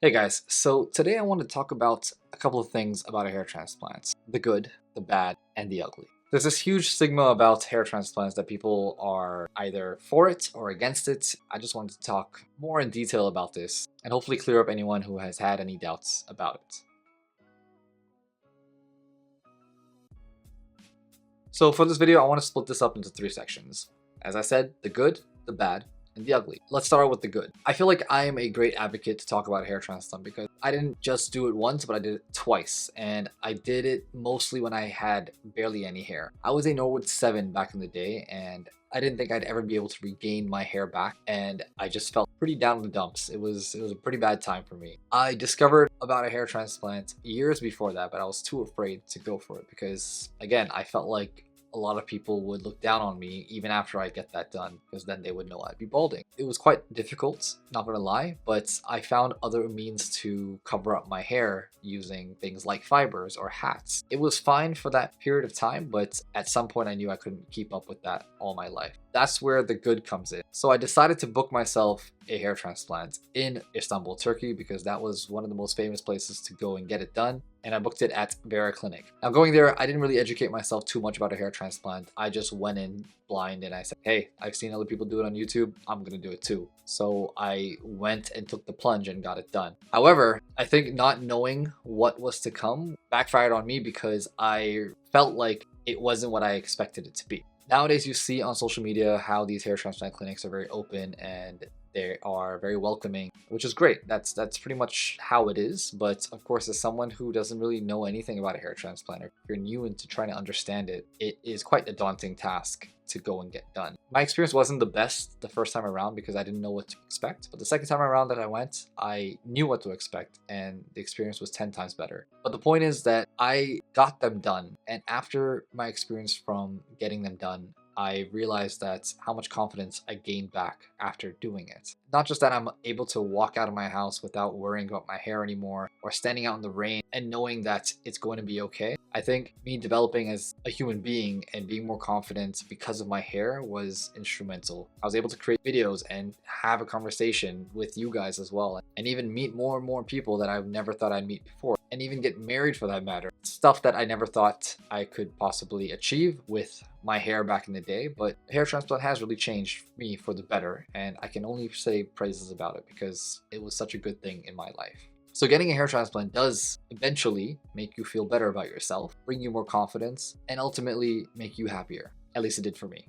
Hey guys, so today I want to talk about a couple of things about a hair transplant. The good, the bad, and the ugly. There's this huge stigma about hair transplants that people are either for it or against it. I just wanted to talk more in detail about this and hopefully clear up anyone who has had any doubts about it. So for this video, I want to split this up into three sections. As I said, the good, the bad, and the ugly. Let's start with the good. I feel like I am a great advocate to talk about hair transplant because I didn't just do it once, but I did it twice. And I did it mostly when I had barely any hair. I was a Norwood 7 back in the day, and I didn't think I'd ever be able to regain my hair back, and I just felt pretty down in the dumps. It was a pretty bad time for me. I discovered about a hair transplant years before that, but I was too afraid to go for it because, again, I felt like a lot of people would look down on me even after I get that done, because then they would know I'd be balding. It was quite difficult, not gonna lie, but I found other means to cover up my hair using things like fibers or hats. It was fine for that period of time, but at some point I knew I couldn't keep up with that all my life. That's where the good comes in. So I decided to book myself a hair transplant in Istanbul, Turkey, because that was one of the most famous places to go and get it done. And I booked it at Vera Clinic. Now going there, I didn't really educate myself too much about a hair transplant. I just went in blind and I said, hey, I've seen other people do it on YouTube, I'm gonna do it too. So I went and took the plunge and got it done. However, I think not knowing what was to come backfired on me because I felt like it wasn't what I expected it to be. Nowadays, you see on social media how these hair transplant clinics are very open and they are very welcoming, which is great. That's pretty much how it is. But of course, as someone who doesn't really know anything about a hair transplant, or if you're new into trying to understand it, it is quite a daunting task to go and get done. My experience wasn't the best the first time around because I didn't know what to expect. But the second time around that I went, I knew what to expect and the experience was 10 times better. But the point is that I got them done. And after my experience from getting them done, I realized that how much confidence I gained back after doing it. Not just that I'm able to walk out of my house without worrying about my hair anymore or standing out in the rain and knowing that it's going to be okay. I think me developing as a human being and being more confident because of my hair was instrumental. I was able to create videos and have a conversation with you guys as well, and even meet more and more people that I've never thought I'd meet before, and even get married for that matter. Stuff that I never thought I could possibly achieve with my hair back in the day, but hair transplant has really changed me for the better, and I can only say praises about it because it was such a good thing in my life. So getting a hair transplant does eventually make you feel better about yourself, bring you more confidence, and ultimately make you happier. At least it did for me.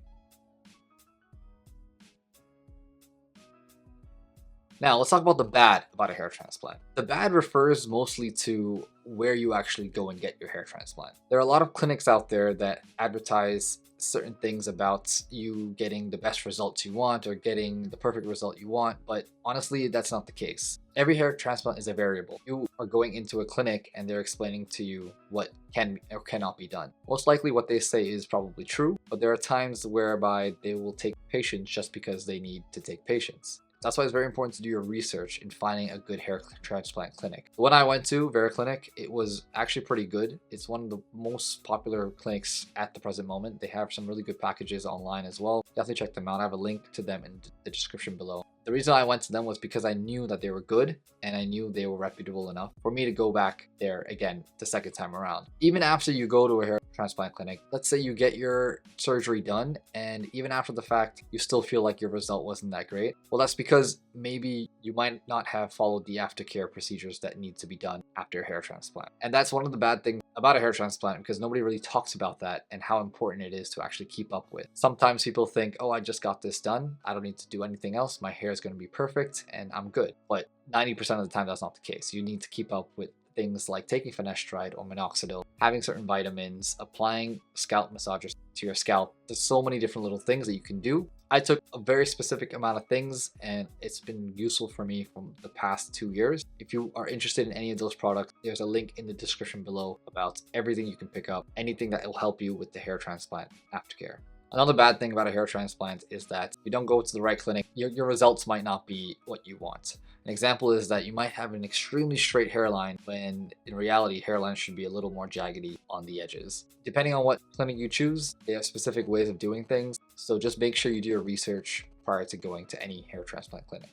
Now, let's talk about the bad about a hair transplant. The bad refers mostly to where you actually go and get your hair transplant. There are a lot of clinics out there that advertise certain things about you getting the best results you want or getting the perfect result you want, but honestly, that's not the case. Every hair transplant is a variable. You are going into a clinic and they're explaining to you what can or cannot be done. Most likely what they say is probably true, but there are times whereby they will take patients just because they need to take patients. That's why it's very important to do your research in finding a good hair transplant clinic. The one I went to, Vera Clinic, it was actually pretty good. It's one of the most popular clinics at the present moment. They have some really good packages online as well. Definitely check them out. I have a link to them in the description below. The reason I went to them was because I knew that they were good and I knew they were reputable enough for me to go back there again the second time around. Even after you go to a hair transplant clinic, let's say you get your surgery done and even after the fact you still feel like your result wasn't that great. Well, that's because maybe you might not have followed the aftercare procedures that need to be done after a hair transplant. And that's one of the bad things about a hair transplant because nobody really talks about that and how important it is to actually keep up with. Sometimes people think, oh, I just got this done, I don't need to do anything else, my hair is going to be perfect and I'm good. But 90% of the time that's not the case. You need to keep up with things like taking finasteride or minoxidil, having certain vitamins, applying scalp massages to your scalp. There's so many different little things that you can do. I took a very specific amount of things and it's been useful for me from the past 2 years. If you are interested in any of those products, there's a link in the description below about everything you can pick up, anything that will help you with the hair transplant aftercare. Another bad thing about a hair transplant is that if you don't go to the right clinic, your results might not be what you want. An example is that you might have an extremely straight hairline when in reality hairlines should be a little more jaggedy on the edges. Depending on what clinic you choose, they have specific ways of doing things, so just make sure you do your research prior to going to any hair transplant clinic.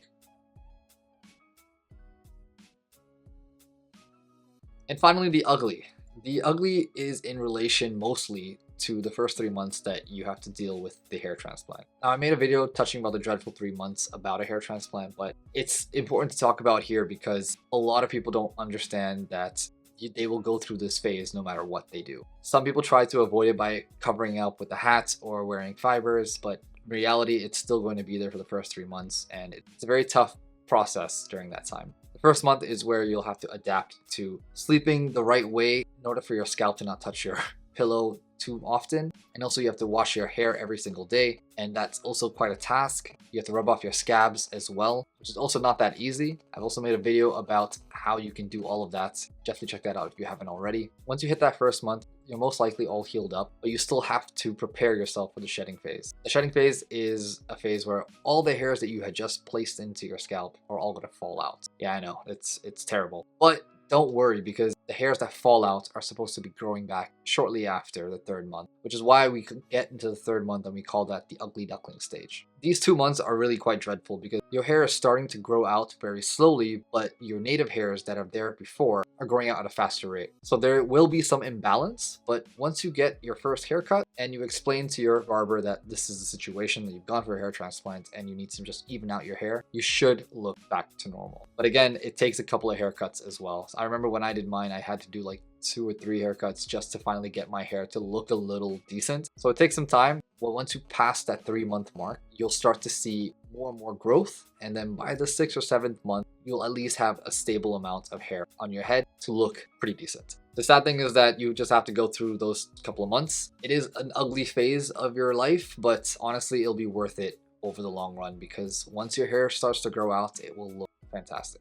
And finally, the ugly. The ugly is in relation mostly to the first 3 months that you have to deal with the hair transplant. Now, I made a video touching about the dreadful 3 months about a hair transplant, but it's important to talk about here because a lot of people don't understand that they will go through this phase no matter what they do. Some people try to avoid it by covering up with a hat or wearing fibers, but in reality, it's still going to be there for the first 3 months, and it's a very tough process during that time. The first month is where you'll have to adapt to sleeping the right way in order for your scalp to not touch your pillow too often. And also you have to wash your hair every single day, and that's also quite a task. You have to rub off your scabs as well, which is also not that easy. I've also made a video about how you can do all of that. Definitely check that out if you haven't already. Once you hit that first month, you're most likely all healed up, but you still have to prepare yourself for the shedding phase. The shedding phase is a phase where all the hairs that you had just placed into your scalp are all going to fall out. Yeah, I know, it's terrible. But don't worry, because the hairs that fall out are supposed to be growing back shortly after the 3rd month, which is why we could get into the 3rd month and we call that the ugly duckling stage. These 2 months are really quite dreadful because your hair is starting to grow out very slowly, but your native hairs that are there before are growing out at a faster rate. So there will be some imbalance, but once you get your first haircut and you explain to your barber that this is the situation, that you've gone for a hair transplant and you need to just even out your hair, you should look back to normal. But again, it takes a couple of haircuts as well. So I remember when I did mine, I had to do like 2 or 3 haircuts just to finally get my hair to look a little decent. So it takes some time. Well, once you pass that 3-month mark, you'll start to see more and more growth. And then by the 6th or 7th month, you'll at least have a stable amount of hair on your head to look pretty decent. The sad thing is that you just have to go through those couple of months. It is an ugly phase of your life, but honestly, it'll be worth it over the long run because once your hair starts to grow out, it will look fantastic.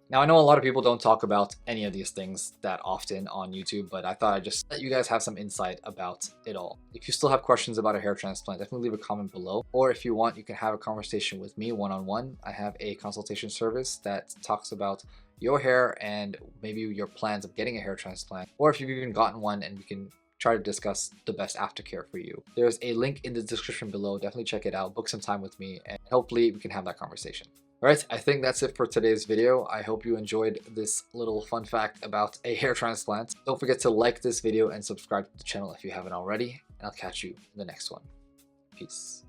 Now, I know a lot of people don't talk about any of these things that often on YouTube, but I thought I'd just let you guys have some insight about it all. If you still have questions about a hair transplant, definitely leave a comment below. Or if you want, you can have a conversation with me one-on-one. I have a consultation service that talks about your hair and maybe your plans of getting a hair transplant, or if you've even gotten one, and we can try to discuss the best aftercare for you. There's a link in the description below. Definitely check it out, book some time with me, and hopefully we can have that conversation. Alright, I think that's it for today's video. I hope you enjoyed this little fun fact about a hair transplant. Don't forget to like this video and subscribe to the channel if you haven't already, and I'll catch you in the next one. Peace.